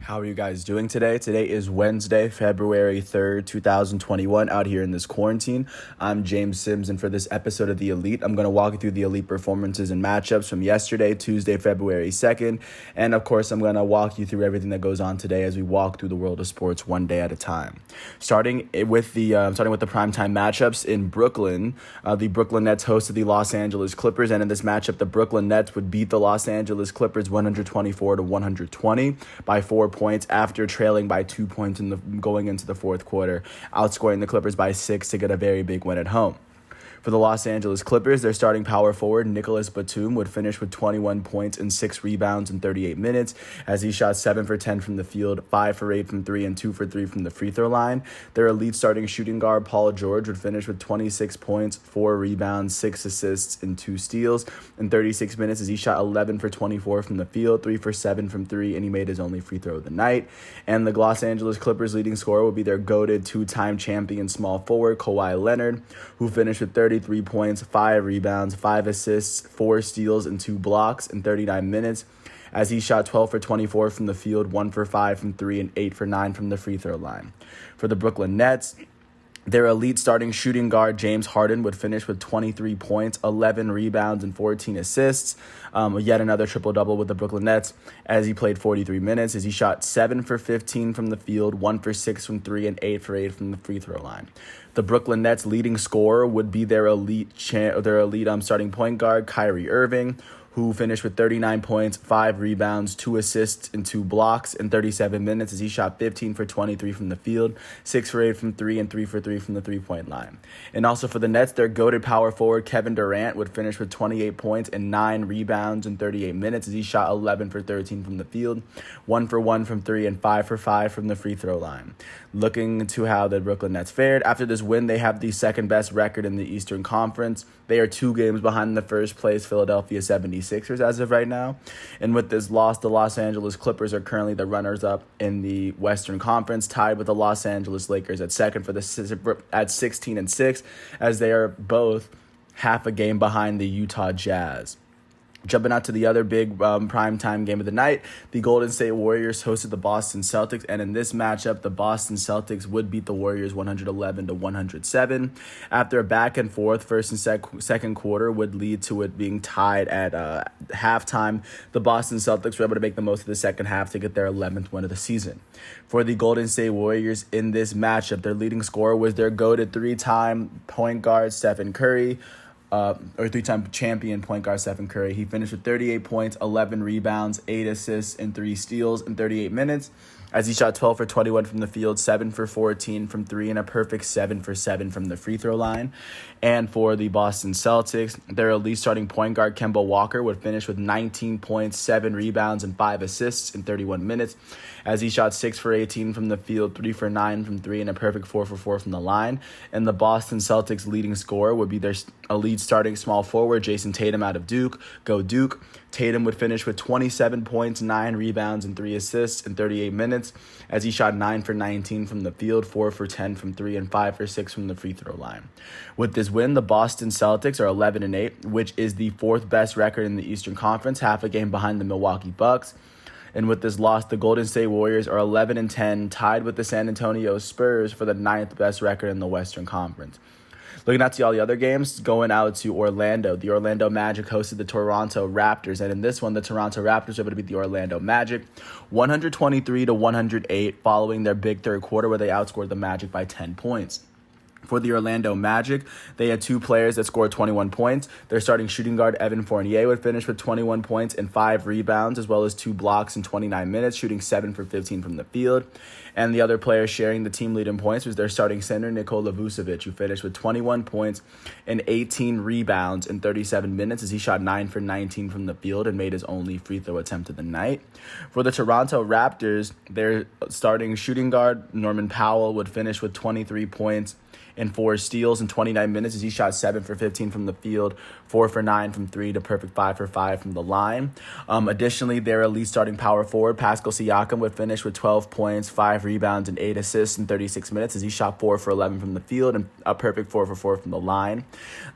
How are you guys doing today? Today is Wednesday, February 3rd, 2021, out here in this quarantine. I'm James Sims, and for this episode of The Elite, I'm going to walk you through the Elite performances and matchups from yesterday, Tuesday, February 2nd, and of course, I'm going to walk you through everything that goes on today as we walk through the world of sports one day at a time. Starting with the primetime matchups in Brooklyn, the Brooklyn Nets hosted the Los Angeles Clippers, and in this matchup, the Brooklyn Nets would beat the Los Angeles Clippers 124-120 by 4 points after trailing by 2 points going into the fourth quarter, outscoring the Clippers by 6 to get a very big win at home. For the Los Angeles Clippers, their starting power forward, Nicolas Batum, would finish with 21 points and 6 rebounds in 38 minutes as he shot 7 for 10 from the field, 5 for 8 from 3, and 2 for 3 from the free throw line. Their elite starting shooting guard, Paul George, would finish with 26 points, 4 rebounds, 6 assists, and 2 steals in 36 minutes as he shot 11 for 24 from the field, 3 for 7 from 3, and he made his only free throw of the night. And the Los Angeles Clippers leading scorer would be their goated two-time champion small forward, Kawhi Leonard, who finished with 33 points, 5 rebounds, 5 assists, 4 steals, and 2 blocks in 39 minutes as he shot 12 for 24 from the field, 1 for 5 from 3, and 8 for 9 from the free throw line. For the Brooklyn Nets, their elite starting shooting guard, James Harden, would finish with 23 points, 11 rebounds, and 14 assists. Yet another triple-double with the Brooklyn Nets as he played 43 minutes as he shot 7 for 15 from the field, 1 for 6 from 3, and 8 for 8 from the free throw line. The Brooklyn Nets leading scorer would be their elite starting point guard, Kyrie Irving, who finished with 39 points, 5 rebounds, 2 assists, and 2 blocks in 37 minutes as he shot 15 for 23 from the field, 6 for 8 from 3, and 3 for 3 from the three-point line. And also for the Nets, their goated power forward, Kevin Durant, would finish with 28 points and 9 rebounds in 38 minutes as he shot 11 for 13 from the field, 1 for 1 from 3, and 5 for 5 from the free throw line. Looking to how the Brooklyn Nets fared, after this win, they have the second-best record in the Eastern Conference. They are 2 games behind the first-place Philadelphia 76ers as of right now. And with this loss, the Los Angeles Clippers are currently the runners-up in the Western Conference, tied with the Los Angeles Lakers at second at 16-6, as they are both half a game behind the Utah Jazz. Jumping out to the other big primetime game of the night, the Golden State Warriors hosted the Boston Celtics, and in this matchup, the Boston Celtics would beat the Warriors 111-107. After a back-and-forth first and second quarter would lead to it being tied at halftime, the Boston Celtics were able to make the most of the second half to get their 11th win of the season. For the Golden State Warriors in this matchup, their leading scorer was their goated 3-time point guard, Stephen Curry, or 3-time champion point guard Stephen Curry. He finished with 38 points, 11 rebounds, 8 assists, and 3 steals in 38 minutes as he shot 12 for 21 from the field, 7 for 14 from 3, and a perfect 7 for 7 from the free throw line. And for the Boston Celtics, their elite starting point guard, Kemba Walker, would finish with 19 points, 7 rebounds, and 5 assists in 31 minutes as he shot 6 for 18 from the field, 3 for 9 from 3, and a perfect 4 for 4 from the line. And the Boston Celtics leading scorer would be their elite starting small forward, Jason Tatum out of Duke. Go Duke. Tatum would finish with 27 points, 9 rebounds, and 3 assists in 38 minutes as he shot 9 for 19 from the field, 4 for 10 from 3, and 5 for 6 from the free throw line. With this win, the Boston Celtics are 11-8, which is the 4th best record in the Eastern Conference, half a game behind the Milwaukee Bucks. And with this loss, the Golden State Warriors are 11-10, tied with the San Antonio Spurs for the 9th best record in the Western Conference. Looking out to all the other games, going out to Orlando. The Orlando Magic hosted the Toronto Raptors, and in this one, the Toronto Raptors were able to beat the Orlando Magic 123-108 following their big third quarter where they outscored the Magic by 10 points. For the Orlando Magic, they had 2 players that scored 21 points. Their starting shooting guard, Evan Fournier, would finish with 21 points and 5 rebounds, as well as 2 blocks in 29 minutes, shooting 7 for 15 from the field. And the other player sharing the team lead in points was their starting center, Nikola Vucevic, who finished with 21 points and 18 rebounds in 37 minutes as he shot 9 for 19 from the field and made his only free throw attempt of the night. For the Toronto Raptors, their starting shooting guard, Norman Powell, would finish with 23 points and 4 steals in 29 minutes as he shot 7 for 15 from the field, 4 for 9 from 3 to perfect 5 for 5 from the line. Additionally, their elite starting power forward, Pascal Siakam, would finish with 12 points, 5 rebounds, and 8 assists in 36 minutes as he shot 4 for 11 from the field and a perfect 4 for 4 from the line.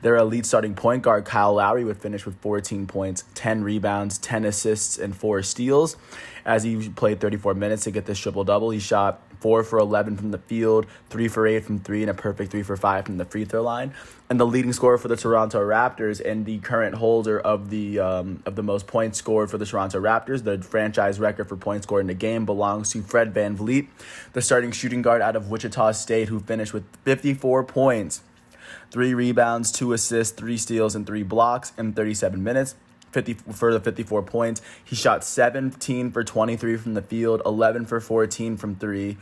Their elite starting point guard, Kyle Lowry, would finish with 14 points, 10 rebounds, 10 assists, and 4 steals as he played 34 minutes to get this triple-double. He shot 4 for 11 from the field, 3 for 8 from 3, and a perfect 3 for 5 from the free throw line. And the leading scorer for the Toronto Raptors and the current holder of the most points scored for the Toronto Raptors, the franchise record for points scored in a game, belongs to Fred VanVleet, the starting shooting guard out of Wichita State, who finished with 54 points, 3 rebounds, 2 assists, 3 steals, and 3 blocks in 37 minutes. For the 54 points. He shot 17 for 23 from the field, 11 for 14 from 3,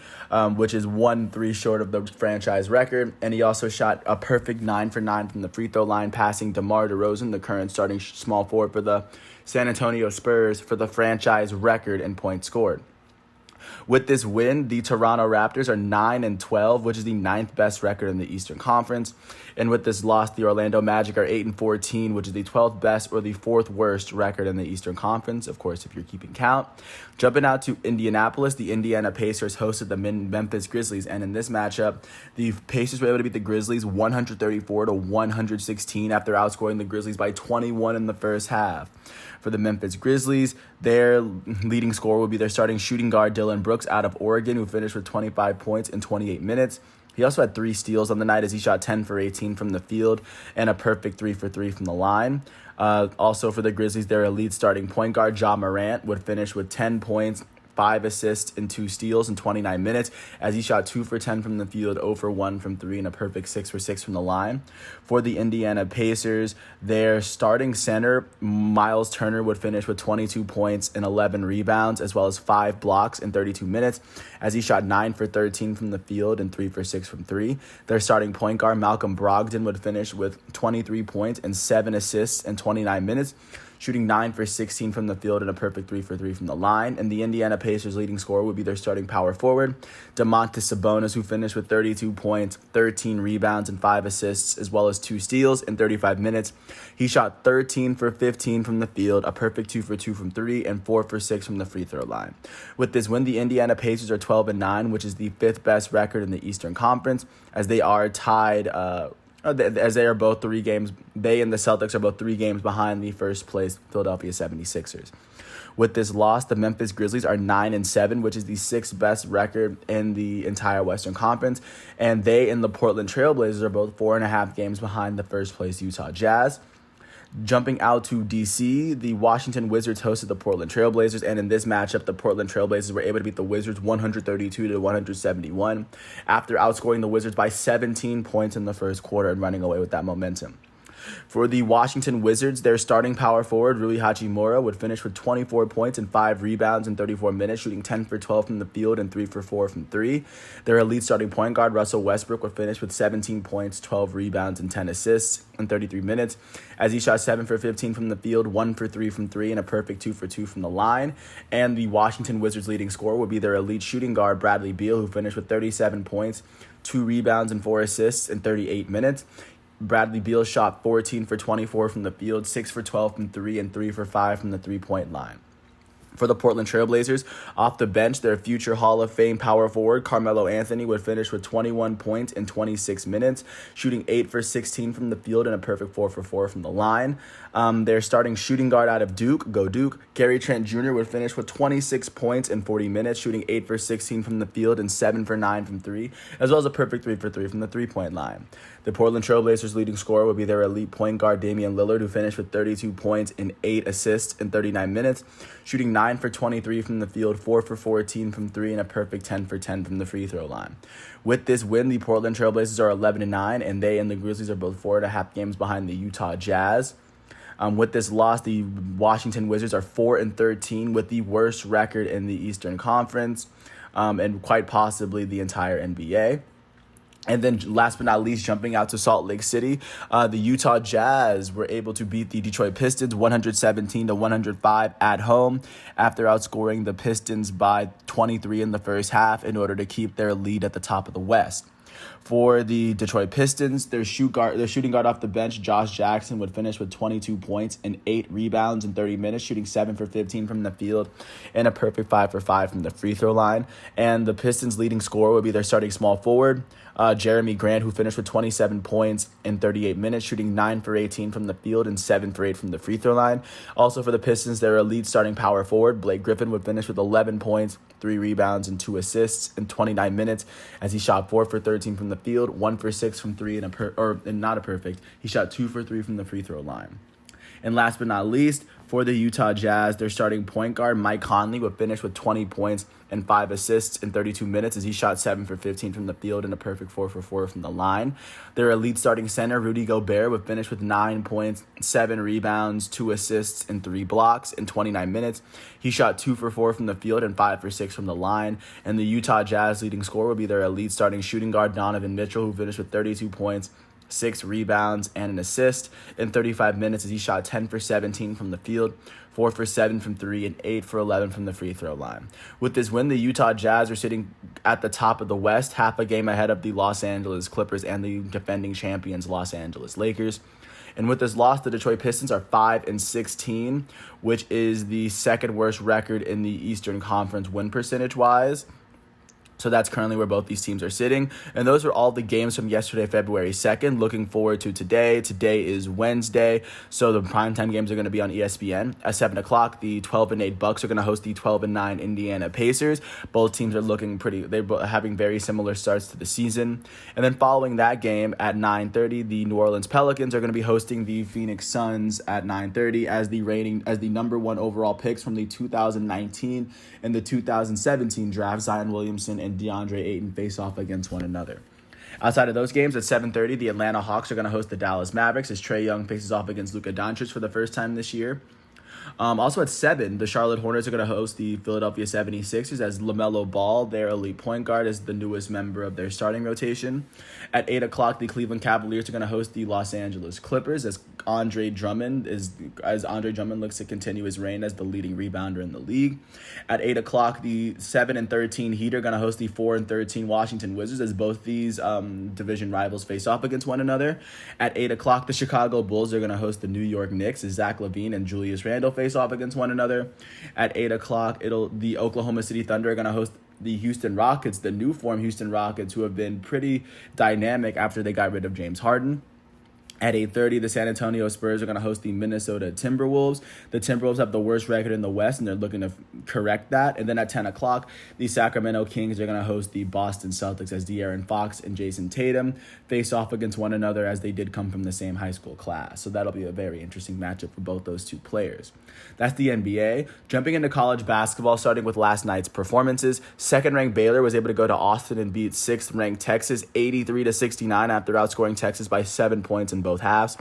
which is 1 3 short of the franchise record. And he also shot a perfect 9 for 9 from the free throw line, passing DeMar DeRozan, the current starting small forward for the San Antonio Spurs, for the franchise record in points scored. With this win, the Toronto Raptors are 9-12, which is the 9th best record in the Eastern Conference. And with this loss, the Orlando Magic are 8-14, which is the 12th best or the 4th worst record in the Eastern Conference, of course, if you're keeping count. Jumping out to Indianapolis, the Indiana Pacers hosted the Memphis Grizzlies, and in this matchup, the Pacers were able to beat the Grizzlies 134-116 after outscoring the Grizzlies by 21 in the first half. For the Memphis Grizzlies, their leading scorer will be their starting shooting guard, Dillon Brooks, out of Oregon, who finished with 25 points in 28 minutes. He also had 3 steals on the night as he shot 10 for 18 from the field and a perfect 3 for 3 from the line. Also for the Grizzlies, their elite starting point guard, Ja Morant, would finish with 10 points, 5 assists, and 2 steals in 29 minutes as he shot 2 for 10 from the field, 0 for 1 from 3, and a perfect 6 for 6 from the line. For the Indiana Pacers, their starting center, Miles Turner, would finish with 22 points and 11 rebounds, as well as 5 blocks in 32 minutes as he shot 9 for 13 from the field and 3 for 6 from 3. Their starting point guard, Malcolm Brogdon, would finish with 23 points and 7 assists in 29 minutes, shooting 9 for 16 from the field and a perfect 3 for 3 from the line. And the Indiana Pacers' leading scorer would be their starting power forward, Domantas Sabonis, who finished with 32 points, 13 rebounds, and 5 assists, as well as 2 steals in 35 minutes. He shot 13 for 15 from the field, a perfect 2 for 2 from 3, and 4 for 6 from the free throw line. With this win, the Indiana Pacers are 12-9, which is the 5th best record in the Eastern Conference, as they are tied as they are both 3 games. They and the Celtics are both 3 games behind the first place Philadelphia 76ers. With this loss, the Memphis Grizzlies are 9-7, which is the 6th best record in the entire Western Conference. And they and the Portland Trailblazers are both 4.5 games behind the first place Utah Jazz. Jumping out to D.C., the Washington Wizards hosted the Portland Trailblazers, and in this matchup, the Portland Trailblazers were able to beat the Wizards 132-171 after outscoring the Wizards by 17 points in the first quarter and running away with that momentum. For the Washington Wizards, their starting power forward, Rui Hachimura, would finish with 24 points and 5 rebounds in 34 minutes, shooting 10 for 12 from the field and 3 for 4 from 3. Their elite starting point guard, Russell Westbrook, would finish with 17 points, 12 rebounds, and 10 assists in 33 minutes, as he shot 7 for 15 from the field, 1 for 3 from 3, and a perfect 2 for 2 from the line. And the Washington Wizards' leading scorer would be their elite shooting guard, Bradley Beal, who finished with 37 points, 2 rebounds, and 4 assists in 38 minutes. Bradley Beal shot 14 for 24 from the field, 6 for 12 from 3, and 3 for 5 from the three-point line. For the Portland Trailblazers, off the bench, their future Hall of Fame power forward, Carmelo Anthony, would finish with 21 points in 26 minutes, shooting 8 for 16 from the field and a perfect 4 for 4 from the line. Their starting shooting guard out of Duke, go Duke, Gary Trent Jr., would finish with 26 points in 40 minutes, shooting 8 for 16 from the field and 7 for 9 from 3, as well as a perfect 3 for 3 from the three-point line. The Portland Trailblazers' leading scorer would be their elite point guard, Damian Lillard, who finished with 32 points and 8 assists in 39 minutes, shooting 9 for 23 from the field, 4 for 14 from 3, and a perfect 10 for 10 from the free throw line. With this win, the Portland Trailblazers are 11-9, and they and the Grizzlies are both 4.5 games behind the Utah Jazz. With this loss, the Washington Wizards are 4-13 with the worst record in the Eastern Conference, and quite possibly the entire NBA. And then last but not least, jumping out to Salt Lake City, the Utah Jazz were able to beat the Detroit Pistons 117-105 at home after outscoring the Pistons by 23 in the first half in order to keep their lead at the top of the West. For the Detroit Pistons, their shooting guard off the bench, Josh Jackson, would finish with 22 points and 8 rebounds in 30 minutes, shooting 7 for 15 from the field and a perfect 5 for 5 from the free throw line. And the Pistons' leading scorer would be their starting small forward, Jeremy Grant, who finished with 27 points in 38 minutes, shooting 9 for 18 from the field and 7 for 8 from the free throw line. Also for the Pistons, their elite starting power forward, Blake Griffin, would finish with 11 points, 3 rebounds, and 2 assists in 29 minutes as he shot 4 for 13 from the field, 1 for 6 from 3, and not a perfect. He shot 2 for 3 from the free throw line. And last but not least, for the Utah Jazz, their starting point guard, Mike Conley, would finish with 20 points and 5 assists in 32 minutes as he shot 7 for 15 from the field and a perfect 4 for 4 from the line. Their elite starting center, Rudy Gobert, would finish with 9 points, 7 rebounds, 2 assists, and 3 blocks in 29 minutes. He shot 2 for 4 from the field and 5 for 6 from the line. And the Utah Jazz leading scorer would be their elite starting shooting guard, Donovan Mitchell, who finished with 32 points, 6 rebounds, and an assist in 35 minutes as he shot 10 for 17 from the field, 4 for 7 from 3, and 8 for 11 from the free throw line. With this win, the Utah Jazz are sitting at the top of the West, half a game ahead of the Los Angeles Clippers and the defending champions Los Angeles Lakers. And with this loss, the Detroit Pistons are 5-16, which is the second worst record in the Eastern Conference win percentage-wise. So that's currently where both these teams are sitting. And those are all the games from yesterday, February 2nd. Looking forward to today. Today is Wednesday. So the primetime games are going to be on ESPN. At 7 o'clock, the 12-8 Bucks are going to host the 12-9 Indiana Pacers. Both teams are looking they're having very similar starts to the season. And then following that game at 9:30, the New Orleans Pelicans are going to be hosting the Phoenix Suns at 9:30 as the number 1 overall picks from the 2019 and the 2017 draft. Zion Williamson and DeAndre Ayton face off against one another. Outside of those games, at 7:30, the Atlanta Hawks are going to host the Dallas Mavericks as Trae Young faces off against Luka Doncic for the first time this year. Also at 7, the Charlotte Hornets are going to host the Philadelphia 76ers as LaMelo Ball, their elite point guard, is the newest member of their starting rotation. At 8 o'clock, the Cleveland Cavaliers are going to host the Los Angeles Clippers as Andre Drummond looks to continue his reign as the leading rebounder in the league. At 8 o'clock, the 7-13 Heat are going to host the 4-13 Washington Wizards as both these division rivals face off against one another. At 8 o'clock, the Chicago Bulls are going to host the New York Knicks as Zach LaVine and Julius Randle face off against one another. At 8 o'clock, the Oklahoma City Thunder are going to host the Houston Rockets, the new form Houston Rockets, who have been pretty dynamic after they got rid of James Harden. At 8:30, the San Antonio Spurs are going to host the Minnesota Timberwolves. The Timberwolves have the worst record in the West, and they're looking to correct that. And then at 10 o'clock, the Sacramento Kings are going to host the Boston Celtics as De'Aaron Fox and Jason Tatum face off against one another as they did come from the same high school class. So that'll be a very interesting matchup for both those two players. That's the NBA. Jumping into college basketball, starting with last night's performances, second-ranked Baylor was able to go to Austin and beat sixth-ranked Texas 83-69 after outscoring Texas by 7 points in both halves.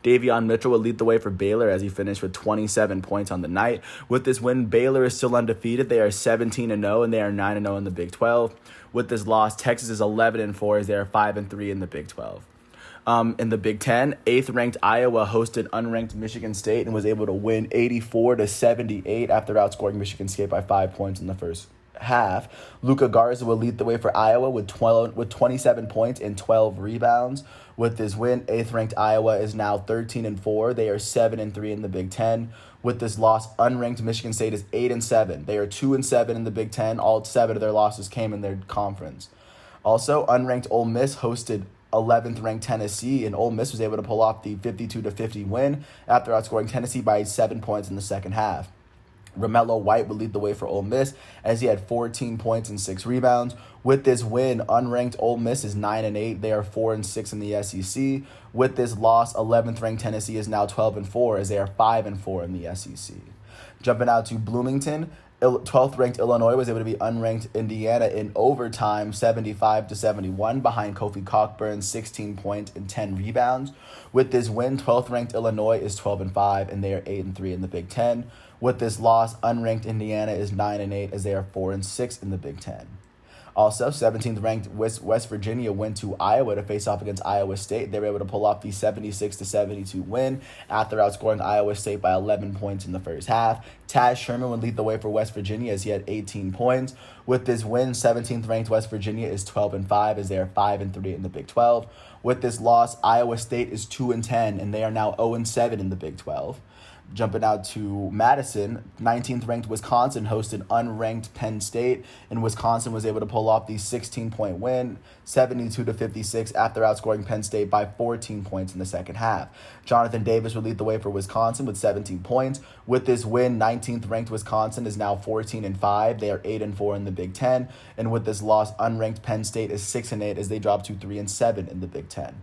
Davion Mitchell will lead the way for Baylor as he finished with 27 points on the night. With this win, Baylor is still undefeated. They are 17-0 and they are 9-0 in the Big 12. With this loss, Texas is 11-4 as they are 5-3 in the Big 12. In the Big 10, 8th-ranked Iowa hosted unranked Michigan State and was able to win 84-78 after outscoring Michigan State by 5 points in the first half. Luka Garza will lead the way for Iowa with 27 points and 12 rebounds. With this win, 8th-ranked Iowa is now 13-4. They are 7-3 in the Big 10. With this loss, unranked Michigan State is 8-7. They are 2-7 in the Big 10. All 7 of their losses came in their conference. Also, unranked Ole Miss hosted 11th-ranked Tennessee, and Ole Miss was able to pull off the 52-50 win after outscoring Tennessee by 7 points in the second half. Romello White would lead the way for Ole Miss as he had 14 points and 6 rebounds. With this win, unranked Ole Miss is 9-8. They are 4-6 in the SEC. With this loss, 11th-ranked Tennessee is now 12-4 as they are 5-4 in the SEC. Jumping out to Bloomington, 12th-ranked Illinois was able to beat unranked Indiana in overtime, 75-71, behind Kofi Cockburn's 16 points and 10 rebounds. With this win, 12th-ranked Illinois is 12-5, and they are 8-3 in the Big 10. With this loss, unranked Indiana is 9-8, as they are 4-6 in the Big 10. Also, 17th ranked West Virginia went to Iowa to face off against Iowa State. They were able to pull off the 76-72 win after outscoring Iowa State by 11 points in the first half. Taz Sherman would lead the way for West Virginia as he had 18 points. With this win, 17th ranked West Virginia is 12-5 as they are 5-3 in the Big 12. With this loss, Iowa State is 2-10 and they are now 0-7 in the Big 12. Jumping out to Madison, 19th ranked Wisconsin hosted unranked Penn State, and Wisconsin was able to pull off the 16-point win, 72-56, after outscoring Penn State by 14 points in the second half. Jonathan Davis would lead the way for Wisconsin with 17 points. With this win, 19th ranked Wisconsin is now 14-5. They are 8-4 in the Big Ten, and with this loss, unranked Penn State is 6-8 as they drop to 3-7 in the Big Ten.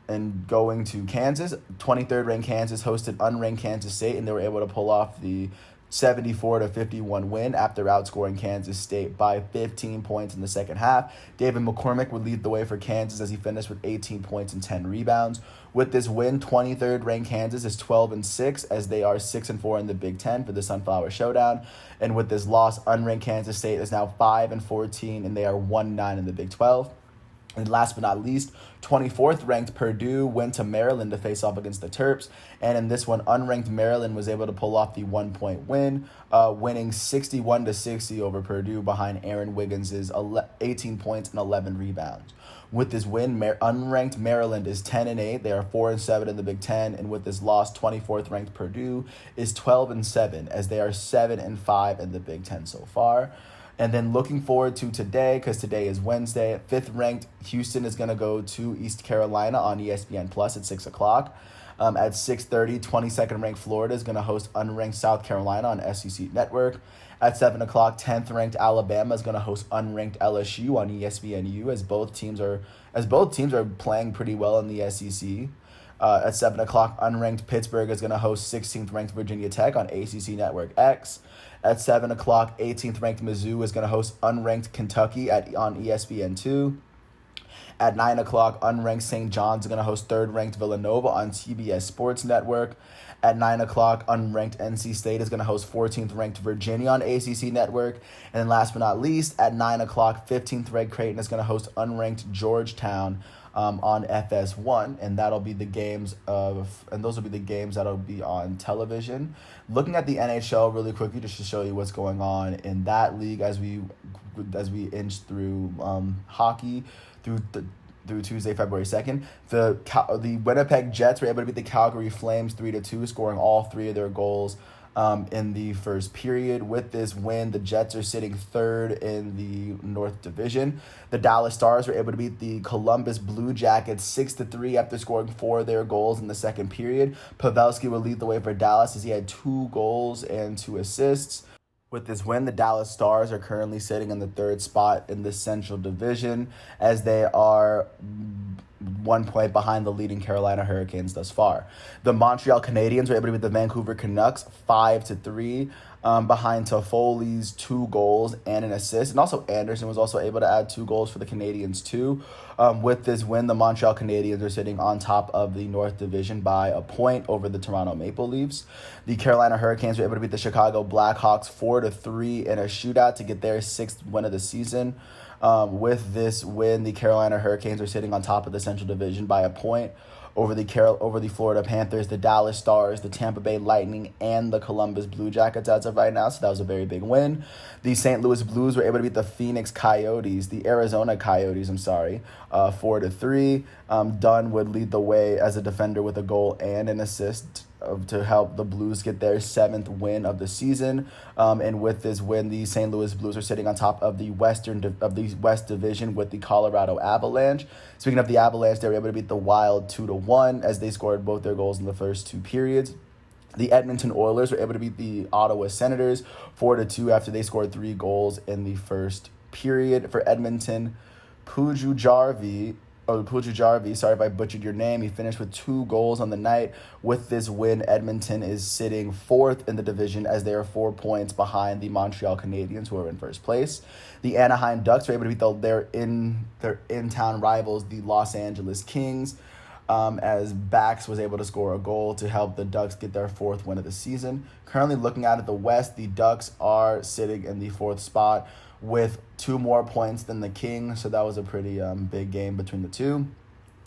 And going to Kansas, 23rd ranked Kansas hosted unranked Kansas State, and they were able to pull off the 74-51 win after outscoring Kansas State by 15 points in the second half. David McCormick would lead the way for Kansas as he finished with 18 points and 10 rebounds. With this win, 23rd ranked Kansas is 12-6 as they are 6-4 in the Big Ten for the Sunflower Showdown. And with this loss, unranked Kansas State is now 5-14 and they are 1-9 in the Big 12. And last but not least, 24th ranked Purdue went to Maryland to face off against the Terps. And in this one, unranked Maryland was able to pull off the 1-point win, winning 61-60 over Purdue behind Aaron Wiggins' 18 points and 11 rebounds. With this win, unranked Maryland is 10-8. They are 4-7 in the Big Ten. And with this loss, 24th ranked Purdue is 12-7 as they are 7-5 in the Big Ten so far. And then looking forward to today, because today is Wednesday, 5th-ranked Houston is going to go to East Carolina on ESPN Plus at 6 o'clock. At 6:30, 22nd-ranked Florida is going to host unranked South Carolina on SEC Network. At 7 o'clock, 10th-ranked Alabama is going to host unranked LSU on ESPNU as both teams are playing pretty well in the SEC. At 7 o'clock, unranked Pittsburgh is going to host 16th-ranked Virginia Tech on ACC Network X. At 7 o'clock, 18th-ranked Mizzou is going to host unranked Kentucky on ESPN2. At 9 o'clock, unranked St. John's is going to host 3rd-ranked Villanova on TBS Sports Network. At 9 o'clock, unranked NC State is going to host 14th-ranked Virginia on ACC Network. And then last but not least, at 9 o'clock, 15th-ranked Creighton is going to host unranked Georgetown on FS1, and those will be the games that'll be on television. Looking at the NHL really quickly, just to show you what's going on in that league as we inch through hockey through Tuesday, February 2nd. The Winnipeg Jets were able to beat the Calgary Flames 3-2, scoring all 3 of their goals in the first period. With this win, the Jets are sitting 3rd in the North Division. The Dallas Stars were able to beat the Columbus Blue Jackets 6-3 after scoring 4 of their goals in the second period. Pavelski will lead the way for Dallas as he had 2 goals and 2 assists. With this win, the Dallas Stars are currently sitting in the 3rd spot in the Central Division as they are 1 point behind the leading Carolina Hurricanes thus far. The Montreal Canadiens were able to beat the Vancouver Canucks 5-3 behind Toffoli's 2 goals and an assist. And also Anderson was also able to add 2 goals for the Canadiens too. With this win, the Montreal Canadiens are sitting on top of the North Division by a point over the Toronto Maple Leafs. The Carolina Hurricanes were able to beat the Chicago Blackhawks 4-3 in a shootout to get their 6th win of the season. With this win, the Carolina Hurricanes are sitting on top of the Central Division by a point over the Florida Panthers, the Dallas Stars, the Tampa Bay Lightning, and the Columbus Blue Jackets as of right now. So that was a very big win. The St. Louis Blues were able to beat the Arizona Coyotes, 4-3. Dunn would lead the way as a defender with a goal and an assist to help the Blues get their 7th win of the season. And with this win, the St. Louis Blues are sitting on top of the West Division with the Colorado Avalanche. Speaking of the Avalanche, they were able to beat the Wild 2-1 as they scored both their goals in the first 2 periods. The Edmonton Oilers were able to beat the Ottawa Senators 4-2 after they scored 3 goals in the first period. For Edmonton, Pujujarvi, sorry if I butchered your name. He finished with 2 goals on the night. With this win, Edmonton is sitting 4th in the division as they are 4 points behind the Montreal Canadiens, who are in first place. The Anaheim Ducks were able to beat their in-town rivals, the Los Angeles Kings, as Bax was able to score a goal to help the Ducks get their fourth win of the season. Currently looking out at the West, the Ducks are sitting in the fourth spot with 2 more points than the Kings, so that was a pretty big game between the two.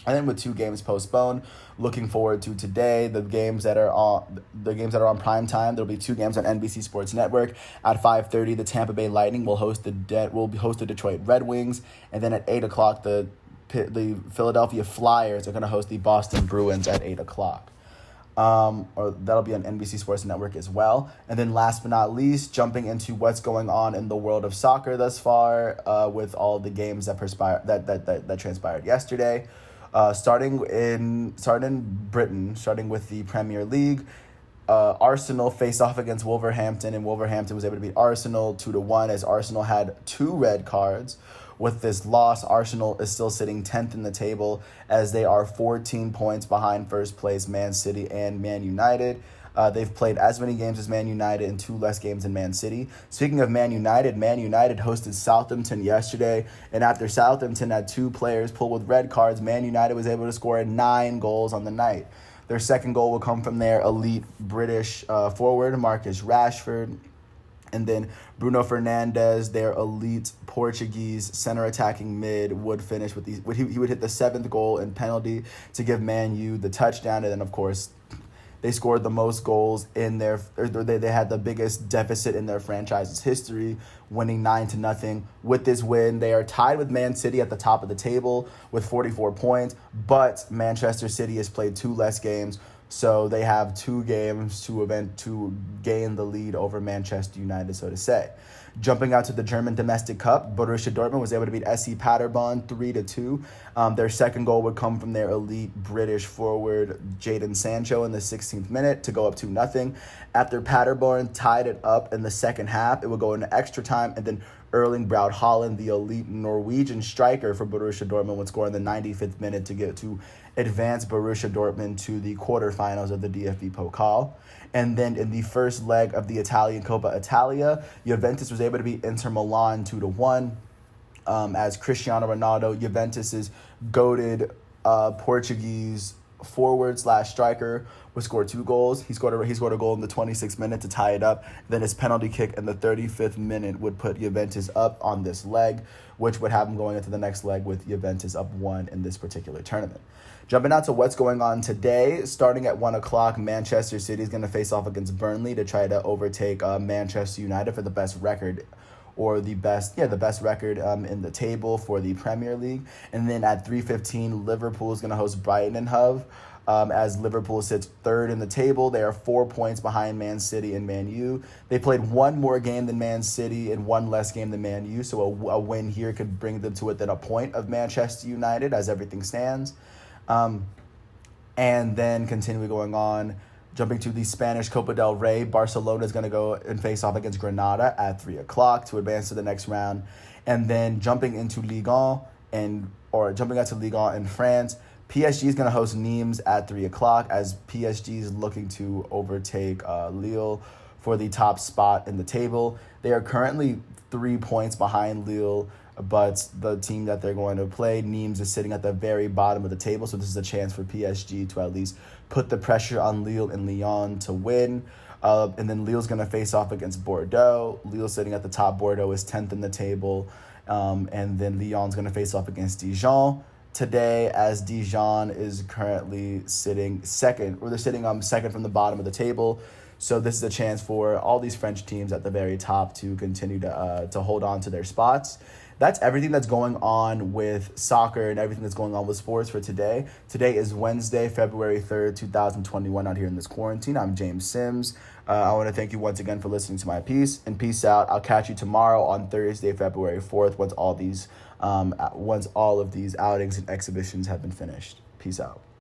And then with 2 games postponed, looking forward to today, the games that are on prime time. There'll be 2 games on NBC Sports Network. At 5:30, the Tampa Bay Lightning will host the Detroit Red Wings, and then at 8:00, the Philadelphia Flyers are going to host the Boston Bruins at 8:00. Or that'll be on NBC Sports Network as well. And then last but not least, jumping into what's going on in the world of soccer thus far, with all the games that transpired yesterday. Starting in Britain, starting with the Premier League, Arsenal faced off against Wolverhampton, and Wolverhampton was able to beat Arsenal 2-1 as Arsenal had 2 red cards. With this loss, Arsenal is still sitting 10th in the table as they are 14 points behind first place Man City and Man United. They've played as many games as Man United and 2 less games than Man City. Speaking of Man United hosted Southampton yesterday, and after Southampton had 2 players pulled with red cards, Man United was able to score 9 goals on the night. Their second goal will come from their elite British forward, Marcus Rashford. And then Bruno Fernandes, their elite Portuguese center attacking mid, would finish with these. He would hit the 7th goal and penalty to give Man U the touchdown. And then, of course, they scored the most goals in they had the biggest deficit in their franchise's history, winning 9-0. With this win, they are tied with Man City at the top of the table with 44 points. But Manchester City has played 2 less games, so they have 2 games to gain the lead over Manchester United, so to say. Jumping out to the German Domestic Cup, Borussia Dortmund was able to beat SC Paderborn 3-2. Their second goal would come from their elite British forward Jadon Sancho in the 16th minute to go up 2-0. After Paderborn tied it up in the second half, it would go into extra time, and then Erling Braut Haaland, the elite Norwegian striker for Borussia Dortmund, would score in the 95th minute to advance Borussia Dortmund to the quarterfinals of the DFB Pokal. And then in the first leg of the Italian Coppa Italia, Juventus was able to beat Inter Milan 2-1. As Cristiano Ronaldo, Juventus's goated Portuguese forward/striker, would score 2 goals. He scored a goal in the 26th minute to tie it up. Then his penalty kick in the 35th minute would put Juventus up on this leg, which would have him going into the next leg with Juventus up 1 in this particular tournament. Jumping out to what's going on today, starting at 1:00, Manchester City is going to face off against Burnley to try to overtake Manchester United for the best record, or the best record in the table for the Premier League. And then at 3:15, Liverpool is going to host Brighton and Hove. As Liverpool sits 3rd in the table, they are 4 points behind Man City and Man U. They played 1 more game than Man City and 1 less game than Man U, so a win here could bring them to within a point of Manchester United as everything stands. And then continuing going on, jumping to the Spanish Copa del Rey, Barcelona is going to go and face off against Granada at 3:00 to advance to the next round. And then jumping out to Ligue 1 in France, PSG is going to host Nimes at 3:00 as PSG is looking to overtake Lille for the top spot in the table. They are currently 3 points behind Lille, but the team that they're going to play, Nimes, is sitting at the very bottom of the table, so this is a chance for PSG to at least put the pressure on Lille and Lyon to win. And then Lille's going to face off against Bordeaux. Lille sitting at the top. Bordeaux is 10th in the table. And then Lyon's going to face off against Dijon today, as Dijon is currently sitting second, or they're sitting second from the bottom of the table. So this is a chance for all these French teams at the very top to continue to hold on to their spots. That's everything that's going on with soccer and everything that's going on with sports for today. Today is Wednesday, February 3rd, 2021, out here in this quarantine. I'm James Sims. I want to thank you once again for listening to my piece, and peace out. I'll catch you tomorrow on Thursday, February 4th, once all of these outings and exhibitions have been finished. Peace out.